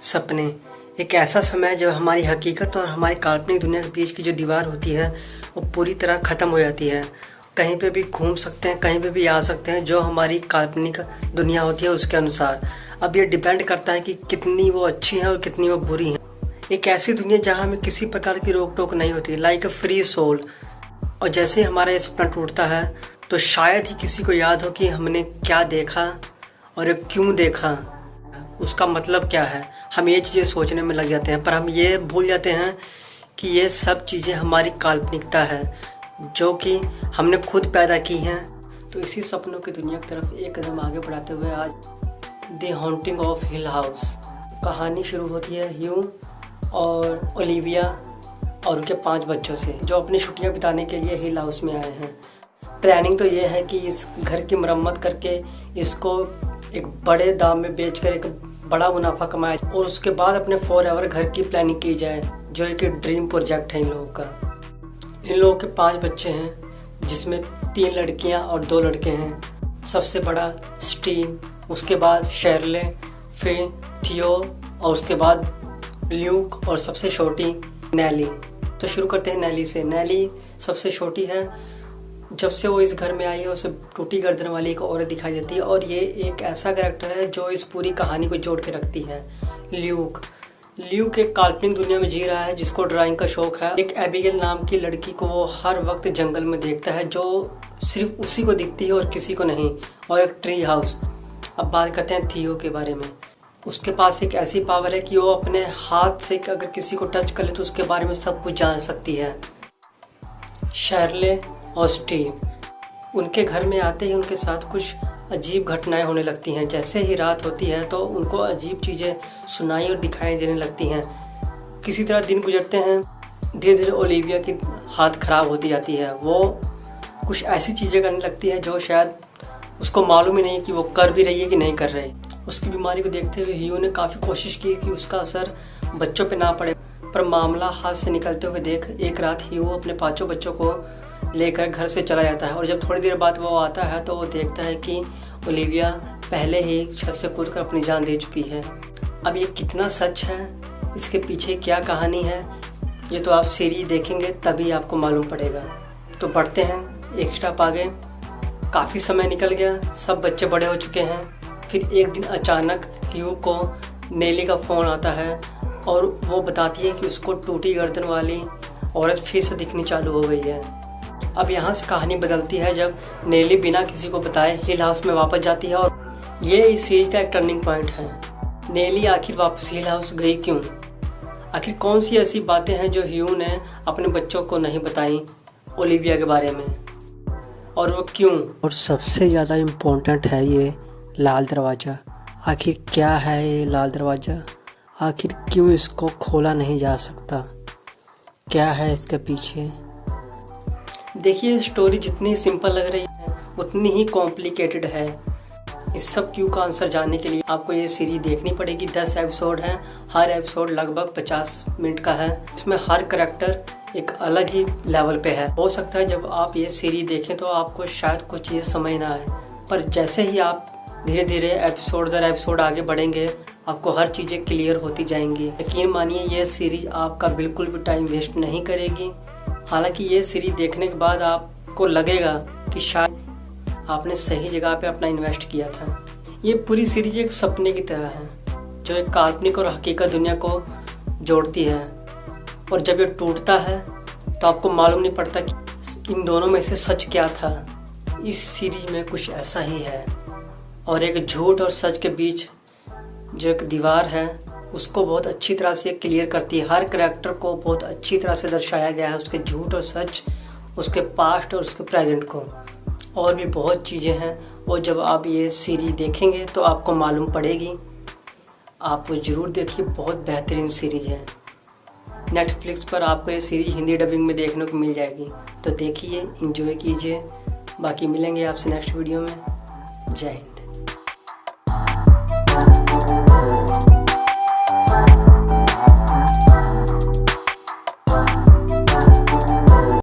सपने एक ऐसा समय है जब हमारी हकीकत और हमारी काल्पनिक दुनिया के बीच की जो दीवार होती है वो पूरी तरह ख़त्म हो जाती है। कहीं पे भी घूम सकते हैं, कहीं पे भी आ सकते हैं, जो हमारी काल्पनिक दुनिया होती है उसके अनुसार। अब ये डिपेंड करता है कि कितनी वो अच्छी है और कितनी वो बुरी है। एक ऐसी दुनिया जहाँ हमें किसी प्रकार की रोक टोक नहीं होती, लाइक अ फ्री सोल। और जैसे ही हमारा ये सपना टूटता है तो शायद ही किसी को याद हो कि हमने क्या देखा और क्यों देखा, उसका मतलब क्या है। हम ये चीज़ें सोचने में लग जाते हैं, पर हम ये भूल जाते हैं कि ये सब चीज़ें हमारी काल्पनिकता है जो कि हमने खुद पैदा की हैं। तो इसी सपनों की दुनिया की तरफ एक कदम आगे बढ़ाते हुए आज the haunting of hill house कहानी शुरू होती है ह्यू और ओलिविया और उनके 5 बच्चों से, जो अपनी छुट्टियां बिताने के लिए हिल हाउस में आए हैं। प्लानिंग तो ये है कि इस घर की मरम्मत करके इसको एक बड़े दाम में बेचकर एक बड़ा मुनाफा कमाया और उसके बाद अपने फॉरएवर घर की प्लानिंग की जाए, जो एक ड्रीम प्रोजेक्ट है इन लोगों का। इन लोगों के 5 बच्चे हैं, जिसमें 3 लड़कियां और 2 लड़के हैं। सबसे बड़ा स्टीव, उसके बाद शेरले, फिर थियो और उसके बाद ल्यूक और सबसे छोटी नेली। तो शुरू करते हैं नेली से। नेली सबसे छोटी है। जब से वो इस घर में आई है उसे टूटी गर्दन वाली एक औरत दिखाई देती है और ये एक ऐसा कैरेक्टर है जो इस पूरी कहानी को जोड़ के रखती है। ल्यूक एक काल्पनिक दुनिया में जी रहा है, जिसको ड्राइंग का शौक है। एक एबिगेल नाम की लड़की को वो हर वक्त जंगल में देखता है, जो सिर्फ उसी को दिखती है और किसी को नहीं। और एक ट्री हाउस। अब बात करते हैं थियो के बारे में। उसके पास एक ऐसी पावर है कि वो अपने हाथ से अगर किसी को टच कर ले तो उसके बारे में सब कुछ जान सकती है। शेरले और स्टीव, उनके घर में आते ही उनके साथ कुछ अजीब घटनाएं होने लगती हैं। जैसे ही रात होती है तो उनको अजीब चीज़ें सुनाई और दिखाई देने लगती हैं। किसी तरह दिन गुजरते हैं। धीरे धीरे ओलिविया की हालत ख़राब होती जाती है। वो कुछ ऐसी चीज़ें करने लगती है जो शायद उसको मालूम ही नहीं कि वो कर भी रही है कि नहीं कर रही। उसकी बीमारी को देखते हुए ह्यू ने काफ़ी कोशिश की कि उसका असर बच्चों पे ना पड़े, पर मामला हाथ से निकलते हुए देख एक रात ह्यू अपने 5 बच्चों को लेकर घर से चला जाता है। और जब थोड़ी देर बाद वो आता है तो वो देखता है कि ओलिविया पहले ही छत से कूदकर अपनी जान दे चुकी है। अब ये कितना सच है, इसके पीछे क्या कहानी है, ये तो आप सीरीज देखेंगे तभी आपको मालूम पड़ेगा। तो बढ़ते हैं एक स्टेप आगे। काफ़ी समय निकल गया, सब बच्चे बड़े हो चुके हैं। फिर एक दिन अचानक ह्यू को नेली का फ़ोन आता है और वो बताती है कि उसको टूटी गर्दन वाली औरत फिर से दिखनी चालू हो गई है। अब यहाँ से कहानी बदलती है जब नेली बिना किसी को बताए हिल हाउस में वापस जाती है और ये इस सीरीज का एक टर्निंग पॉइंट है। नेली आखिर वापस हिल हाउस गई क्यों? आखिर कौन सी ऐसी बातें हैं जो ह्यू ने अपने बच्चों को नहीं बताई ओलिविया के बारे में, और वो क्यों? और सबसे ज़्यादा इम्पोर्टेंट है ये लाल दरवाज़ा। आखिर क्या है ये लाल दरवाज़ा? आखिर क्यों इसको खोला नहीं जा सकता? क्या है इसके पीछे? देखिए, स्टोरी जितनी सिंपल लग रही है उतनी ही कॉम्प्लिकेटेड है। इस सब क्यों का आंसर जानने के लिए आपको ये सीरीज देखनी पड़ेगी। 10 एपिसोड हैं, हर एपिसोड लगभग 50 मिनट का है। इसमें हर कैरेक्टर एक अलग ही लेवल पे है। हो सकता है जब आप ये सीरीज देखें तो आपको शायद कुछ चीज़ समझ ना आए, पर जैसे ही आप धीरे धीरे एपिसोड दर एपिसोड आगे बढ़ेंगे आपको हर चीज़ें क्लियर होती जाएंगी। यकीन मानिए ये सीरीज आपका बिल्कुल भी टाइम वेस्ट नहीं करेगी। हालांकि ये सीरीज देखने के बाद आपको लगेगा कि शायद आपने सही जगह पे अपना इन्वेस्ट किया था। ये पूरी सीरीज एक सपने की तरह है जो एक काल्पनिक और हकीकत दुनिया को जोड़ती है, और जब ये टूटता है तो आपको मालूम नहीं पड़ता कि इन दोनों में से सच क्या था। इस सीरीज में कुछ ऐसा ही है, और एक झूठ और सच के बीच जो एक दीवार है उसको बहुत अच्छी तरह से क्लियर करती है। हर करैक्टर को बहुत अच्छी तरह से दर्शाया गया है, उसके झूठ और सच, उसके पास्ट और उसके प्रेजेंट को। और भी बहुत चीज़ें हैं, और जब आप ये सीरीज देखेंगे तो आपको मालूम पड़ेगी। आप वो ज़रूर देखिए, बहुत बेहतरीन सीरीज है। नेटफ्लिक्स पर आपको ये सीरीज हिंदी डबिंग में देखने को मिल जाएगी, तो देखिए, एंजॉय कीजिए। बाकी मिलेंगे आपसे नेक्स्ट वीडियो में। जय हिंद।